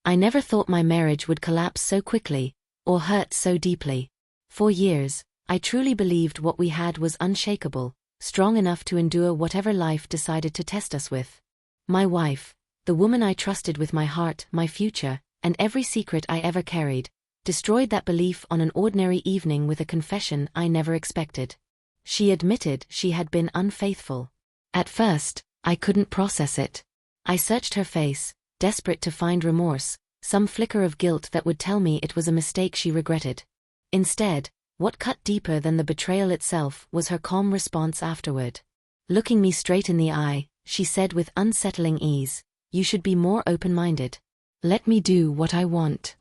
I never thought my marriage would collapse so quickly, or hurt so deeply. For years, I truly believed what we had was unshakable, strong enough to endure whatever life decided to test us with. My wife, the woman I trusted with my heart, my future, and every secret I ever carried, destroyed that belief on an ordinary evening with a confession I never expected. She admitted she had been unfaithful. At first, I couldn't process it. I searched her face, desperate to find remorse, some flicker of guilt that would tell me it was a mistake she regretted. Instead, what cut deeper than the betrayal itself was her calm response afterward. Looking me straight in the eye, she said with unsettling ease, "You should be more open-minded. Let me do what I want."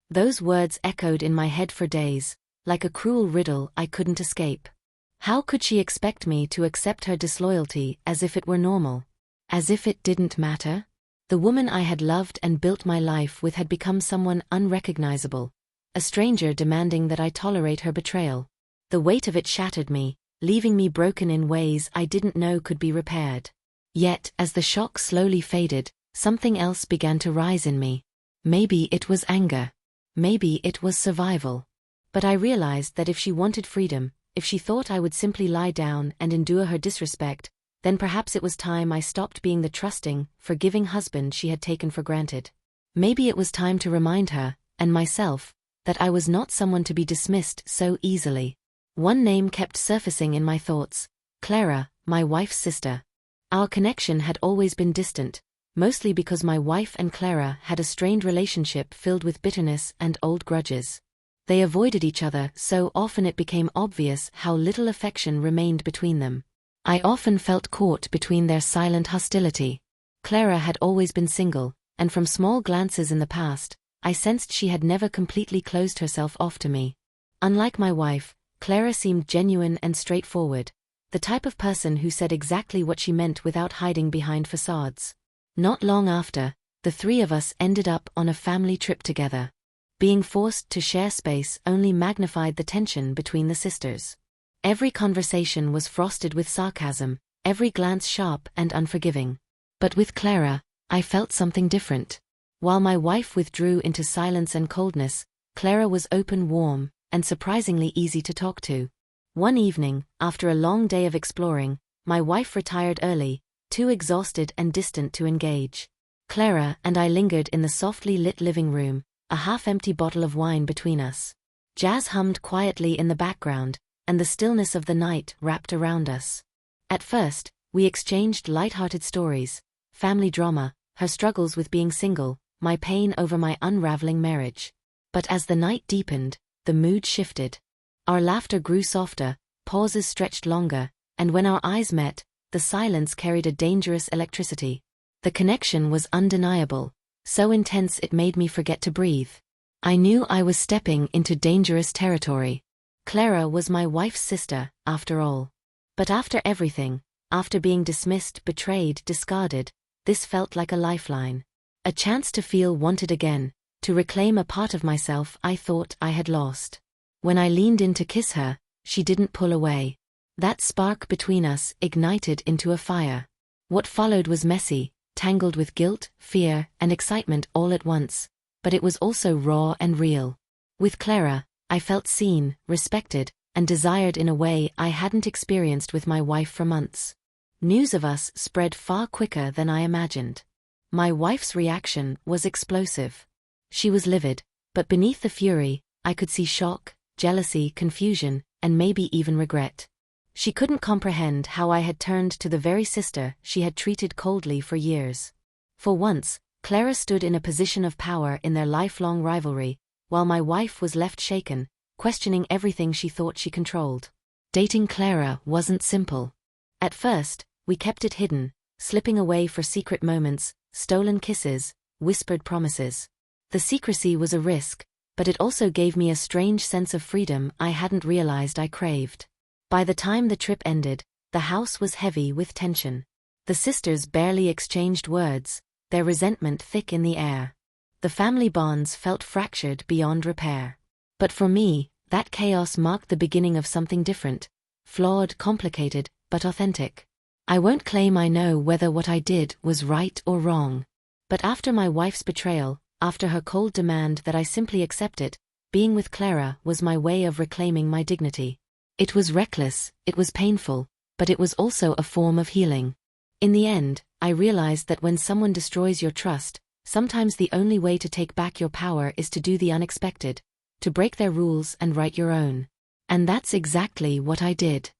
Those words echoed in my head for days, like a cruel riddle I couldn't escape. How could she expect me to accept her disloyalty as if it were normal? As if it didn't matter? The woman I had loved and built my life with had become someone unrecognizable, a stranger demanding that I tolerate her betrayal. The weight of it shattered me, leaving me broken in ways I didn't know could be repaired. Yet, as the shock slowly faded, something else began to rise in me. Maybe it was anger. Maybe it was survival. But I realized that if she wanted freedom, if she thought I would simply lie down and endure her disrespect, then perhaps it was time I stopped being the trusting, forgiving husband she had taken for granted. Maybe it was time to remind her, and myself, that I was not someone to be dismissed so easily. One name kept surfacing in my thoughts: Clara, my wife's sister. Our connection had always been distant, mostly because my wife and Clara had a strained relationship filled with bitterness and old grudges. They avoided each other so often it became obvious how little affection remained between them. I often felt caught between their silent hostility. Clara had always been single, and from small glances in the past, I sensed she had never completely closed herself off to me. Unlike my wife, Clara seemed genuine and straightforward, the type of person who said exactly what she meant without hiding behind facades. Not long after, the three of us ended up on a family trip together. Being forced to share space only magnified the tension between the sisters. Every conversation was frosted with sarcasm, every glance sharp and unforgiving. But with Clara, I felt something different. While my wife withdrew into silence and coldness, Clara was open, warm, and surprisingly easy to talk to. One evening, after a long day of exploring, my wife retired early, too exhausted and distant to engage. Clara and I lingered in the softly lit living room, a half-empty bottle of wine between us. Jazz hummed quietly in the background, and the stillness of the night wrapped around us. At first, we exchanged light-hearted stories: family drama, her struggles with being single, my pain over my unraveling marriage. But as the night deepened, the mood shifted. Our laughter grew softer, pauses stretched longer, and when our eyes met, the silence carried a dangerous electricity. The connection was undeniable, so intense it made me forget to breathe. I knew I was stepping into dangerous territory. Clara was my wife's sister, after all. But after everything, after being dismissed, betrayed, discarded, this felt like a lifeline. A chance to feel wanted again, to reclaim a part of myself I thought I had lost. When I leaned in to kiss her, she didn't pull away. That spark between us ignited into a fire. What followed was messy, tangled with guilt, fear, and excitement all at once, but it was also raw and real. With Clara, I felt seen, respected, and desired in a way I hadn't experienced with my wife for months. News of us spread far quicker than I imagined. My wife's reaction was explosive. She was livid, but beneath the fury, I could see shock, jealousy, confusion, and maybe even regret. She couldn't comprehend how I had turned to the very sister she had treated coldly for years. For once, Clara stood in a position of power in their lifelong rivalry, while my wife was left shaken, questioning everything she thought she controlled. Dating Clara wasn't simple. At first, we kept it hidden, slipping away for secret moments, stolen kisses, whispered promises. The secrecy was a risk, but it also gave me a strange sense of freedom I hadn't realized I craved. By the time the trip ended, the house was heavy with tension. The sisters barely exchanged words, their resentment thick in the air. The family bonds felt fractured beyond repair. But for me, that chaos marked the beginning of something different, flawed, complicated, but authentic. I won't claim I know whether what I did was right or wrong. But after my wife's betrayal, after her cold demand that I simply accept it. Being with Clara was my way of reclaiming my dignity. It was reckless, it was painful, but it was also a form of healing. In the end, I realized that when someone destroys your trust, sometimes the only way to take back your power is to do the unexpected, to break their rules and write your own. And that's exactly what I did.